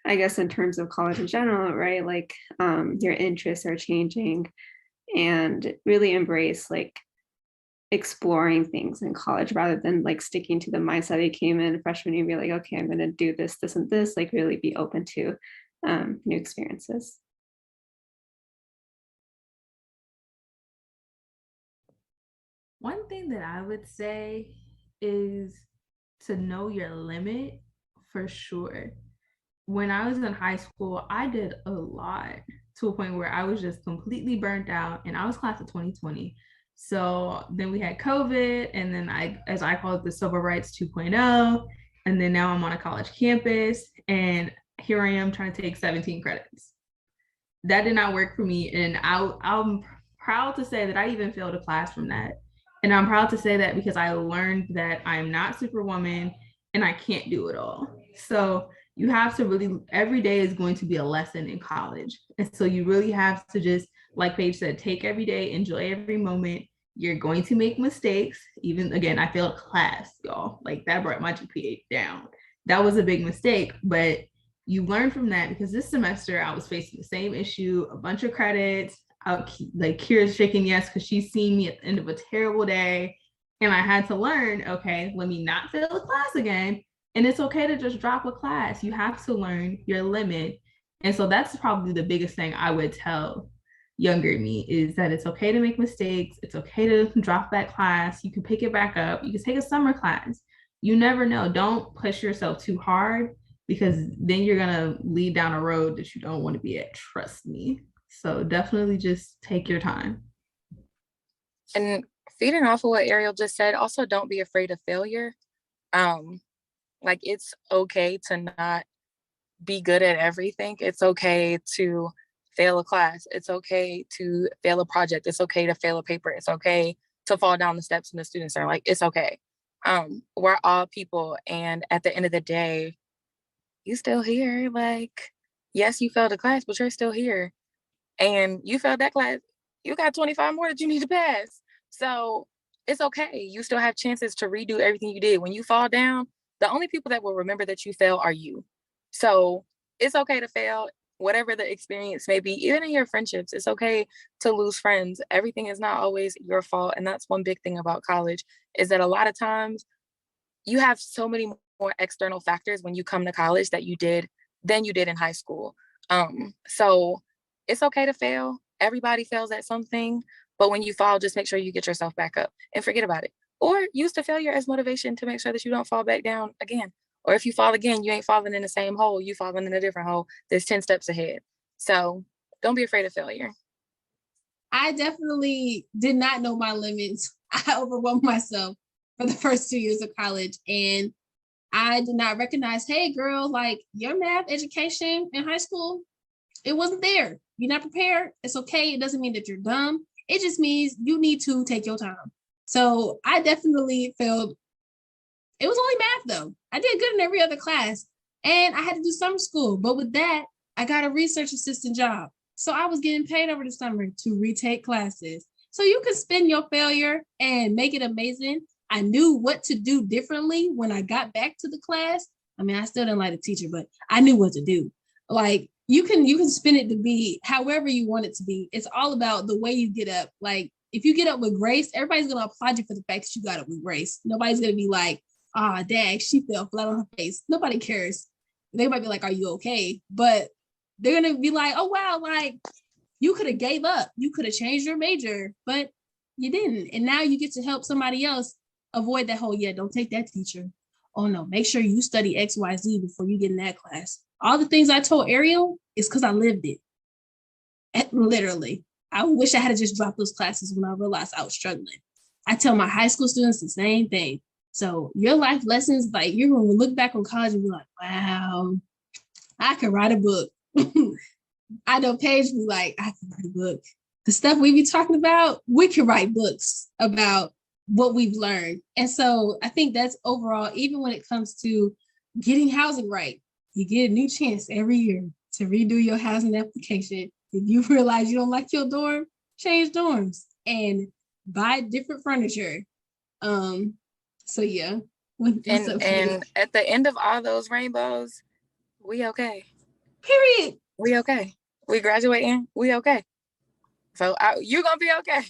I guess in terms of college in general, right, like your interests are changing, and really embrace like exploring things in college rather than like sticking to the mindset they came in freshman year and be like, okay, I'm going to do this, this, and this. Like really be open to new experiences. One thing that I would say is to know your limit for sure. When I was in high school, I did a lot to a point where I was just completely burnt out, and I was class of 2020. So then we had COVID, and then as I call it, the civil rights 2.0. And then now I'm on a college campus, and here I am trying to take 17 credits. That did not work for me. And I'm proud to say that I even failed a class from that. And I'm proud to say that because I learned that I'm not Superwoman and I can't do it all. So you have to really, every day is going to be a lesson in college. And so you really have to just, like Paige said, take every day, enjoy every moment. You're going to make mistakes. Even again, I failed class, y'all. Like that brought my GPA down. That was a big mistake, but you learn from that, because this semester I was facing the same issue, a bunch of credits. Like Kira's shaking yes because she's seen me at the end of a terrible day, and I had to learn, okay, let me not fail a class again. And it's okay to just drop a class. You have to learn your limit. And so that's probably the biggest thing I would tell younger me, is that it's okay to make mistakes. It's okay to drop that class. You can pick it back up. You can take a summer class. You never know. Don't push yourself too hard, because then you're going to lead down a road that you don't want to be at. Trust me. So definitely just take your time. And feeding off of what Ariel just said, also don't be afraid of failure. Like it's okay to not be good at everything. It's okay to fail a class. It's okay to fail a project. It's okay to fail a paper. It's okay to fall down the steps and the students are like, it's okay. We're all people. And at the end of the day, you still here. Like, yes, you failed a class, but you're still here. And you failed that class. You got 25 more that you need to pass. So it's okay. You still have chances to redo everything you did. When you fall down, the only people that will remember that you fail are you. So it's okay to fail, whatever the experience may be. Even in your friendships, it's okay to lose friends. Everything is not always your fault. And that's one big thing about college, is that a lot of times you have so many more external factors when you come to college than you did in high school. So it's okay to fail. Everybody fails at something. But when you fall, just make sure you get yourself back up and forget about it. Or use the failure as motivation to make sure that you don't fall back down again. Or if you fall again, you ain't falling in the same hole. You falling in a different hole. There's 10 steps ahead. So don't be afraid of failure. I definitely did not know my limits. I overwhelmed myself for the first 2 years of college. And I did not recognize, hey girl, like your math education in high school, it wasn't there. You're not prepared. It's okay. It doesn't mean that you're dumb. It just means you need to take your time. So I definitely felt it was only math though. I did good in every other class and I had to do summer school. But with that, I got a research assistant job. So I was getting paid over the summer to retake classes. So you can spin your failure and make it amazing. I knew what to do differently when I got back to the class. I mean, I still didn't like the teacher, but I knew what to do. Like you can spin it to be however you want it to be. It's all about the way you get up. Like if you get up with grace, everybody's gonna applaud you for the fact that you got up with grace. Nobody's gonna be like, ah, dang, she fell flat on her face. Nobody cares. They might be like, are you okay? But they're gonna be like, oh wow, like you could have gave up. You could have changed your major, but you didn't. And now you get to help somebody else avoid that whole, yeah, don't take that teacher. Oh no, make sure you study XYZ before you get in that class. All the things I told Ariel is because I lived it. Literally. I wish I had just dropped those classes when I realized I was struggling. I tell my high school students the same thing. So your life lessons, like you're going to look back on college and be like, wow, I could write a book. I know Paige be like, I can write a book. The stuff we be talking about, we can write books about what we've learned. And so I think that's overall, even when it comes to getting housing right, you get a new chance every year to redo your housing application. If you realize you don't like your dorm, change dorms and buy different furniture. So yeah. And at the end of all those rainbows, we okay. Period. We okay. We graduating. We okay. So you're gonna be okay.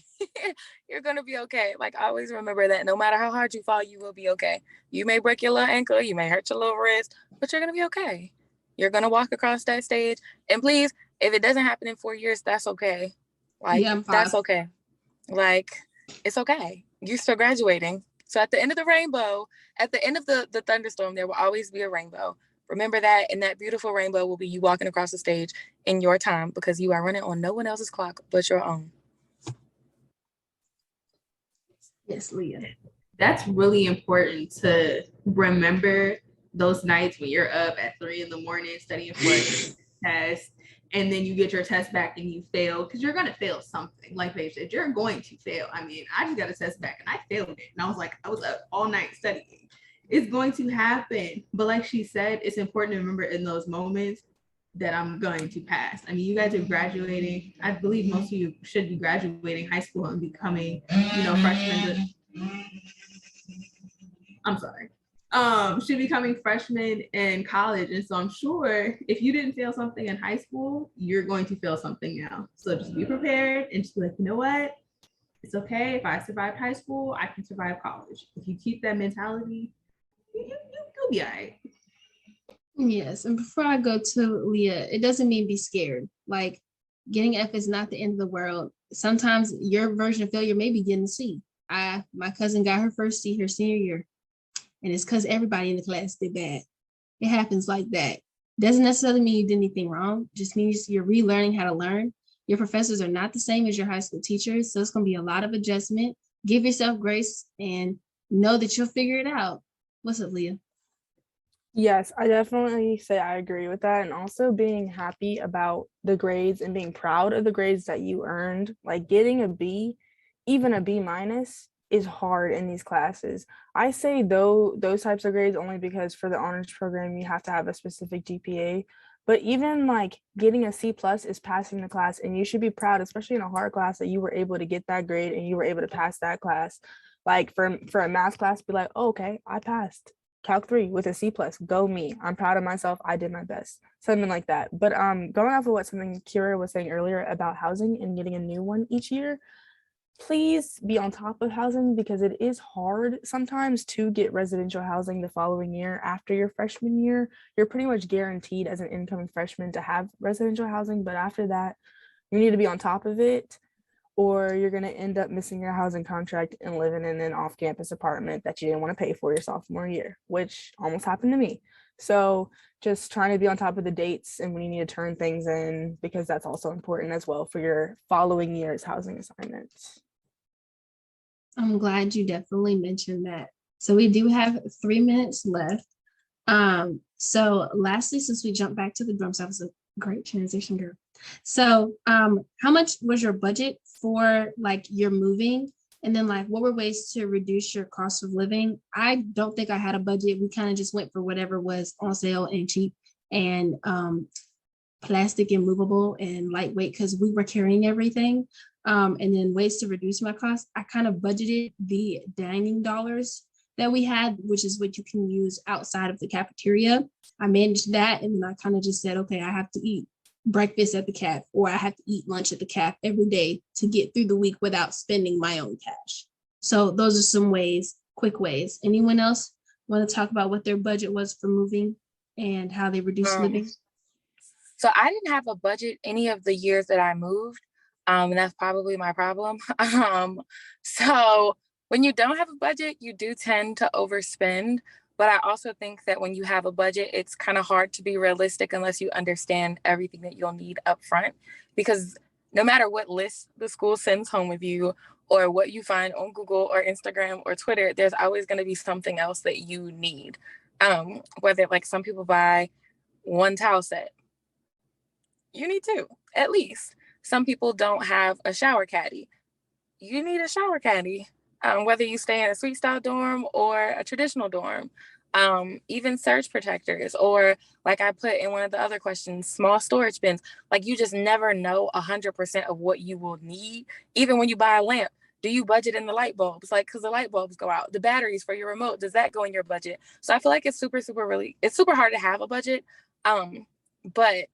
You're gonna be okay. Like always remember that no matter how hard you fall, you will be okay. You may break your little ankle, you may hurt your little wrist, but you're gonna be okay. You're gonna walk across that stage. And please, if it doesn't happen in 4 years, that's okay. Like yeah, that's okay. Like it's okay. You're still graduating. So at the end of the rainbow, at the end of the thunderstorm, there will always be a rainbow. Remember that, and that beautiful rainbow will be you walking across the stage in your time because you are running on no one else's clock but your own. Yes, Leah. That's really important to remember those nights when you're up at 3 a.m. studying for a test, and then you get your test back and you fail because you're going to fail something. Like they said, you're going to fail. I mean, I just got a test back and I failed it. And I was like, I was up all night studying. It's going to happen. But like she said, it's important to remember in those moments that I'm going to pass. I mean, you guys are graduating. I believe most of you should be graduating high school and becoming, freshmen. Should be becoming freshmen in college. And so I'm sure if you didn't fail something in high school, you're going to fail something now. So just be prepared and just be like, you know what? It's okay. If I survived high school, I can survive college. If you keep that mentality, you'll be all right. Yes, and before I go to Leah, it doesn't mean be scared. Like getting F is not the end of the world. Sometimes your version of failure may be getting a C. My cousin got her first C her senior year, and it's because everybody in the class did bad. It happens like that. Doesn't necessarily mean you did anything wrong. Just means you're relearning how to learn. Your professors are not the same as your high school teachers, so it's going to be a lot of adjustment. Give yourself grace and know that you'll figure it out. What's up, Leah? Yes, I definitely say I agree with that. And also being happy about the grades and being proud of the grades that you earned. Like getting a B, even a B minus, is hard in these classes. I say though those types of grades only because for the honors program, you have to have a specific GPA. But even like getting a C plus is passing the class, and you should be proud, especially in a hard class, that you were able to get that grade and you were able to pass that class. Like for a math class, be like, oh, okay, I passed Calc 3 with a C plus. Go me. I'm proud of myself. I did my best. Something like that. But going off of what something Kira was saying earlier about housing and getting a new one each year, please be on top of housing because it is hard sometimes to get residential housing the following year after your freshman year. You're pretty much guaranteed as an incoming freshman to have residential housing, but after that, you need to be on top of it, or you're going to end up missing your housing contract and living in an off-campus apartment that you didn't want to pay for your sophomore year, which almost happened to me. So just trying to be on top of the dates and when you need to turn things in, because that's also important as well for your following year's housing assignments. I'm glad you definitely mentioned that. So we do have 3 minutes left. So lastly, since we jumped back to the dorms, that was a great transition, girl. So how much was your budget for like your moving? And then like what were ways to reduce your cost of living? I don't think I had a budget. We kind of just went for whatever was on sale and cheap and plastic and movable and lightweight because we were carrying everything. And then ways to reduce my costs, I kind of budgeted the dining dollars that we had, which is what you can use outside of the cafeteria. I managed that and then I kind of just said, okay, I have to eat breakfast at the caf or I have to eat lunch at the caf every day to get through the week without spending my own cash. So those are some ways, quick ways. Anyone else want to talk about what their budget was for moving and how they reduced living? So I didn't have a budget any of the years that I moved. And that's probably my problem. So when you don't have a budget, you do tend to overspend. But I also think that when you have a budget, it's kind of hard to be realistic unless you understand everything that you'll need up front. Because no matter what list the school sends home with you or what you find on Google or Instagram or Twitter, there's always going to be something else that you need. Whether like some people buy one towel set, you need two, at least. Some people don't have a shower caddy. You need a shower caddy, whether you stay in a suite style dorm or a traditional dorm. Even surge protectors, or like I put in one of the other questions, small storage bins. Like you just never know 100% of what you will need. Even when you buy a lamp, do you budget in the light bulbs? Like, because the light bulbs go out. The batteries for your remote, does that go in your budget? So I feel like it's super hard to have a budget. But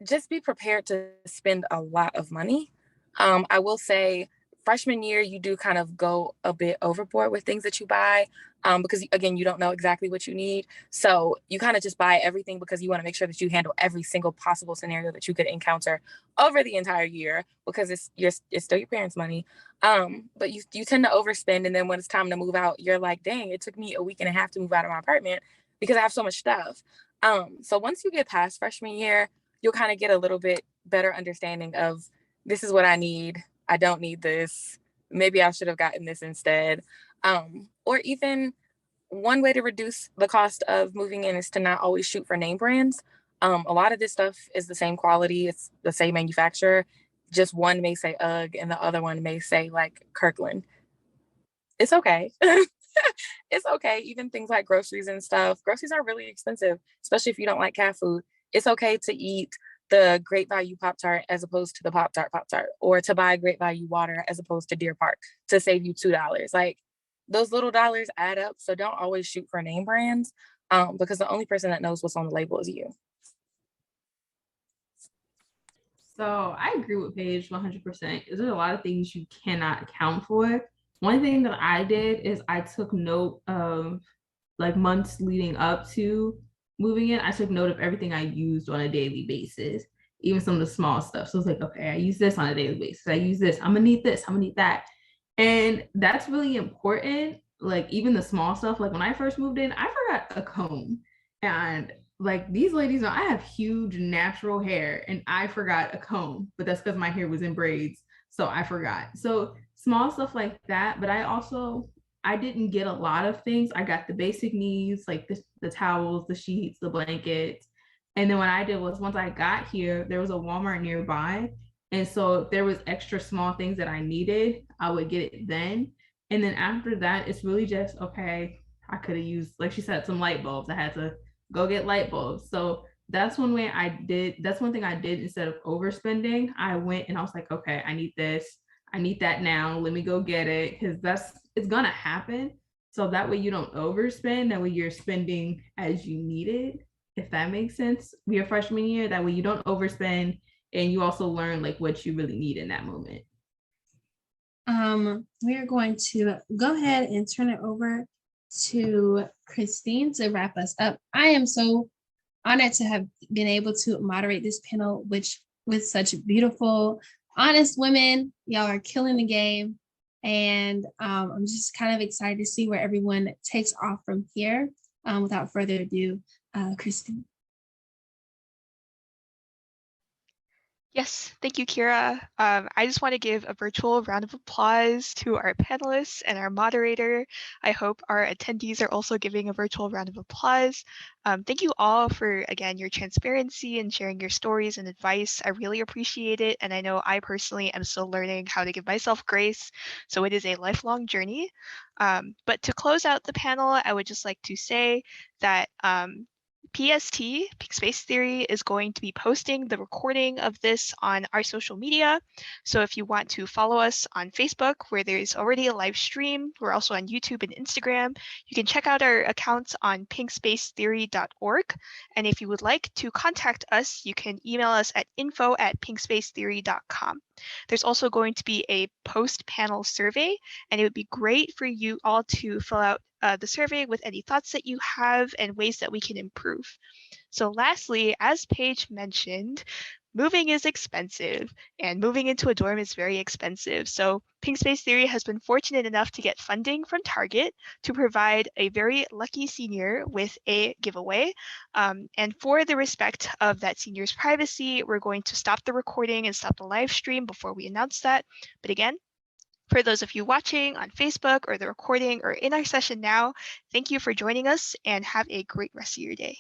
just be prepared to spend a lot of money. I will say freshman year, you do kind of go a bit overboard with things that you buy because, again, you don't know exactly what you need. So you kind of just buy everything because you want to make sure that you handle every single possible scenario that you could encounter over the entire year because it's still your parents' money. But you tend to overspend. And then when it's time to move out, you're like, dang, it took me a week and a half to move out of my apartment because I have so much stuff. So once you get past freshman year, you'll kind of get a little bit better understanding of this is what I need. I don't need this. Maybe I should have gotten this instead. Or even one way to reduce the cost of moving in is to not always shoot for name brands. A lot of this stuff is the same quality. It's the same manufacturer. Just one may say UGG and the other one may say like Kirkland. It's okay. It's okay. Even things like groceries and stuff. Groceries are really expensive, especially if you don't like cat food. It's okay to eat the Great Value Pop-Tart as opposed to the Pop-Tart, or to buy Great Value water as opposed to Deer Park to save you $2. Like those little dollars add up. So don't always shoot for name brands because the only person that knows what's on the label is you. So I agree with Paige 100%. There's a lot of things you cannot account for. One thing that I did is I took note of like months leading up to moving in. I took note of everything I used on a daily basis, even some of the small stuff. So it's like, okay, I use this on a daily basis. I use this. I'm gonna need this. I'm gonna need that. And that's really important. Like even the small stuff. Like when I first moved in, I forgot a comb. And like these ladies know I have huge natural hair and I forgot a comb, but that's because my hair was in braids. So I forgot. So small stuff like that. But I didn't get a lot of things. I got the basic needs, like the towels, the sheets, the blankets. And then what I did was once I got here, there was a Walmart nearby. And so if there was extra small things that I needed, I would get it then. And then after that, it's really just, okay, I could have used, like she said, some light bulbs. I had to go get light bulbs. So that's one thing I did instead of overspending. I went and I was like, okay, I need this. I need that now. Let me go get it because it's gonna happen. So that way you don't overspend. That way you're spending as you need it, if that makes sense. Your freshman year, that way you don't overspend and you also learn like what you really need in that moment. We are going to go ahead and turn it over to Christine to wrap us up. I am so honored to have been able to moderate this panel, which with such beautiful, honest women. Y'all are killing the game. And I'm just kind of excited to see where everyone takes off from here. Without further ado, Christine. Yes, thank you, Kira. I just want to give a virtual round of applause to our panelists and our moderator. I hope our attendees are also giving a virtual round of applause. Thank you all for, again, your transparency and sharing your stories and advice. I really appreciate it. And I know I personally am still learning how to give myself grace. So it is a lifelong journey. But to close out the panel, I would just like to say that PST, Pink Space Theory, is going to be posting the recording of this on our social media. So if you want to follow us on Facebook, where there's already a live stream, we're also on YouTube and Instagram. You can check out our accounts on pinkspacetheory.org. And if you would like to contact us, you can email us at info@pinkspacetheory.com. There's also going to be a post-panel survey, and it would be great for you all to fill out the survey with any thoughts that you have and ways that we can improve. So lastly, as Paige mentioned, moving is expensive and moving into a dorm is very expensive. So Pink Space Theory has been fortunate enough to get funding from Target to provide a very lucky senior with a giveaway. And for the respect of that senior's privacy, we're going to stop the recording and stop the live stream before we announce that. But again, for those of you watching on Facebook or the recording or in our session now, thank you for joining us and have a great rest of your day.